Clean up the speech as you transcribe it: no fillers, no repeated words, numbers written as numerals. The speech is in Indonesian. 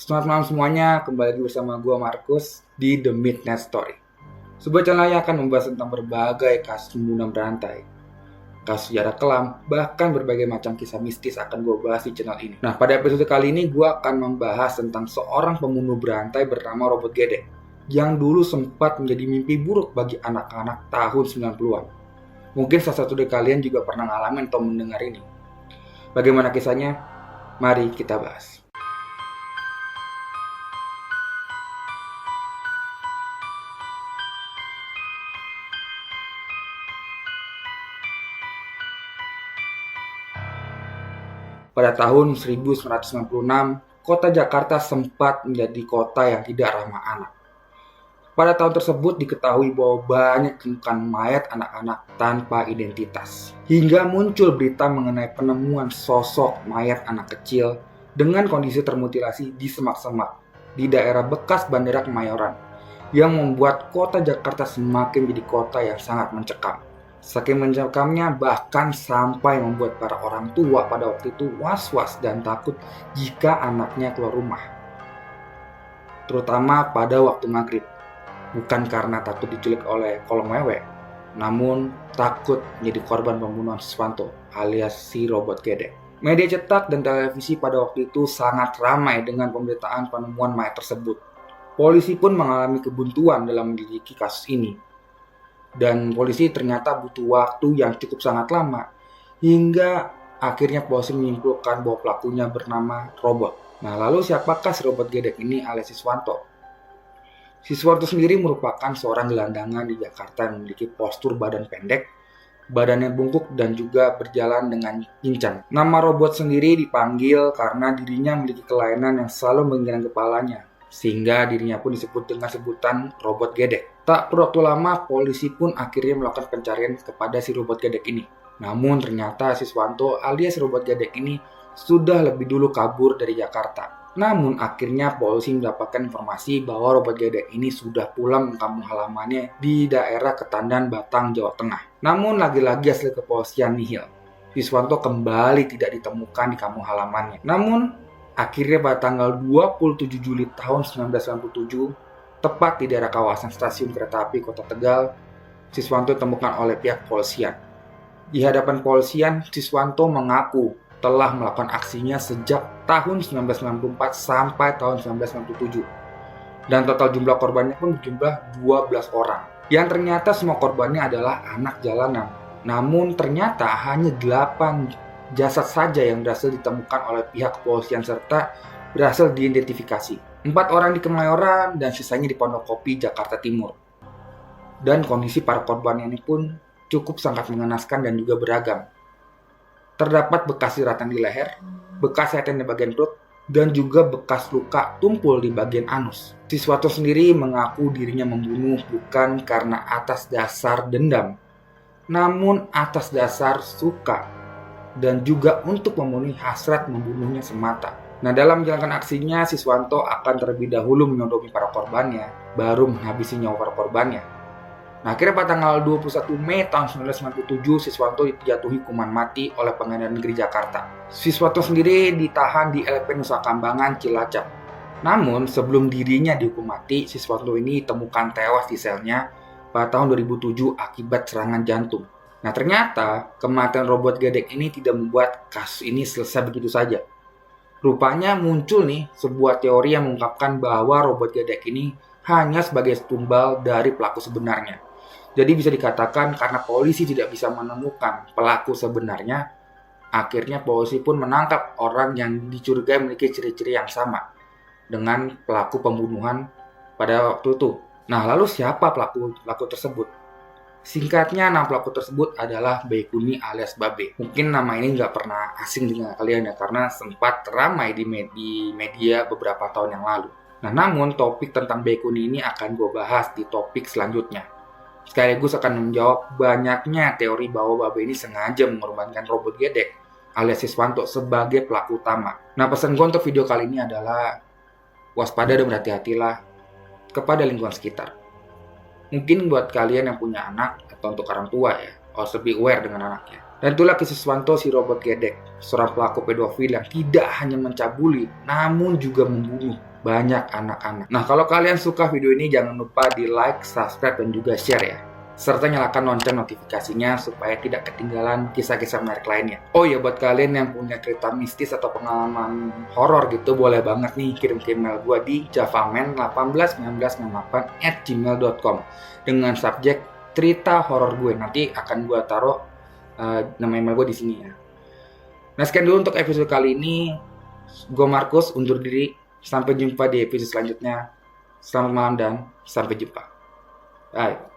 Selamat malam semuanya, kembali lagi bersama gue Markus di The Midnight Story. Sebuah channel yang akan membahas tentang berbagai kasus pembunuhan berantai, kasus sejarah kelam, bahkan berbagai macam kisah mistis akan gue bahas di channel ini. Nah, pada episode kali ini gue akan membahas tentang seorang pembunuh berantai bernama Robert Gedek yang dulu sempat menjadi mimpi buruk bagi anak-anak tahun 90-an. Mungkin salah satu dari kalian juga pernah ngalamin atau mendengar ini. Bagaimana kisahnya? Mari kita bahas. Pada tahun 1996, kota Jakarta sempat menjadi kota yang tidak ramah anak. Pada tahun tersebut diketahui bahwa banyak ditemukan mayat anak-anak tanpa identitas. Hingga muncul berita mengenai penemuan sosok mayat anak kecil dengan kondisi termutilasi di semak-semak di daerah bekas Bandara Kemayoran, yang membuat kota Jakarta semakin menjadi kota yang sangat mencekam. Saking mencekamnya bahkan sampai membuat para orang tua pada waktu itu was-was dan takut jika anaknya keluar rumah. Terutama pada waktu maghrib. Bukan karena takut diculik oleh kolong wewe, namun takut menjadi korban pembunuhan Siswanto alias si Robert Gedek. Media cetak dan televisi pada waktu itu sangat ramai dengan pemberitaan penemuan mayat tersebut. Polisi pun mengalami kebuntuan dalam menyelidiki kasus ini. Dan polisi ternyata butuh waktu yang cukup sangat lama hingga akhirnya polisi menyimpulkan bahwa pelakunya bernama Robert. Nah, lalu siapakah si Robert Gedek ini alias Siswanto? Siswanto sendiri merupakan seorang gelandangan di Jakarta yang memiliki postur badan pendek, badannya bungkuk dan juga berjalan dengan pincang. Nama Robert sendiri dipanggil karena dirinya memiliki kelainan yang selalu menggeleng kepalanya, sehingga dirinya pun disebut dengan sebutan Robert Gedek. Tak perlu waktu lama, polisi pun akhirnya melakukan pencarian kepada si Robert Gedek ini. Namun ternyata Siswanto alias Robert Gedek ini sudah lebih dulu kabur dari Jakarta. Namun akhirnya polisi mendapatkan informasi bahwa Robert Gedek ini sudah pulang ke kampung halamannya di daerah Ketandan, Batang, Jawa Tengah. Namun lagi-lagi hasil kepolisian nihil. Siswanto kembali tidak ditemukan di kampung halamannya. Namun akhirnya pada tanggal 27 Juli tahun 1997, tepat di daerah kawasan stasiun kereta api Kota Tegal, Siswanto ditemukan oleh pihak kepolisian. Di hadapan polisian, Siswanto mengaku telah melakukan aksinya sejak tahun 1994 sampai tahun 1997. Dan total jumlah korbannya pun berjumlah 12 orang. Yang ternyata semua korbannya adalah anak jalanan. Namun ternyata hanya 8 jasad saja yang berhasil ditemukan oleh pihak kepolisian serta berhasil diidentifikasi. 4 orang di Kemayoran dan sisanya di Pondokopi, Jakarta Timur. Dan kondisi para korban ini pun cukup sangat mengenaskan dan juga beragam. Terdapat bekas siratan di leher, bekas sayatan di bagian perut, dan juga bekas luka tumpul di bagian anus. Siswanto sendiri mengaku dirinya membunuh bukan karena atas dasar dendam, namun atas dasar suka, dan juga untuk memenuhi hasrat membunuhnya semata. Nah, dalam menjalankan aksinya, Siswanto akan terlebih dahulu menyodomi para korbannya, baru menghabisi nyawa para korbannya. Nah, akhirnya pada tanggal 21 Mei tahun 1997, Siswanto dijatuhi hukuman mati oleh Pengadilan Negeri Jakarta. Siswanto sendiri ditahan di LP Nusa Kambangan, Cilacap. Namun, sebelum dirinya dihukum mati, Siswanto ini ditemukan tewas di selnya pada tahun 2007 akibat serangan jantung. Nah, ternyata kematian Robert Gedek ini tidak membuat kasus ini selesai begitu saja. Rupanya muncul nih sebuah teori yang mengungkapkan bahwa Robert Gedek ini hanya sebagai tumbal dari pelaku sebenarnya. Jadi bisa dikatakan karena polisi tidak bisa menemukan pelaku sebenarnya, akhirnya polisi pun menangkap orang yang dicurigai memiliki ciri-ciri yang sama dengan pelaku pembunuhan pada waktu itu. Nah, lalu siapa pelaku tersebut? Singkatnya, nama pelaku tersebut adalah Baikuni alias Babe. Mungkin nama ini nggak pernah asing dengan kalian ya, karena sempat ramai di media beberapa tahun yang lalu. Nah, namun topik tentang Baikuni ini akan gue bahas di topik selanjutnya. Sekaligus akan menjawab banyaknya teori bahwa Babe ini sengaja mengorbankan Robert Gedek alias Siswanto sebagai pelaku utama. Nah, pesan gue untuk video kali ini adalah waspada dan berhati-hatilah kepada lingkungan sekitar. Mungkin buat kalian yang punya anak atau untuk orang tua ya, harus lebih aware dengan anaknya. Dan itulah kisah Siswanto si Robert Gedek, seorang pelaku pedofil yang tidak hanya mencabuli, namun juga membunuh. banyak anak-anak. Nah, kalau kalian suka video ini jangan lupa di like, subscribe, dan juga share ya. Serta nyalakan lonceng notifikasinya supaya tidak ketinggalan kisah-kisah menarik lainnya. Oh ya, buat kalian yang punya cerita mistis atau pengalaman horor gitu, boleh banget nih kirim ke email gue di javamen181998@gmail.com dengan subjek cerita horor gue. Nanti akan gue taruh nama email gue di sini ya. Nah, sekian dulu untuk episode kali ini. Gue Markus undur diri. Sampai jumpa di episode selanjutnya. Selamat malam dan sampai jumpa. Bye.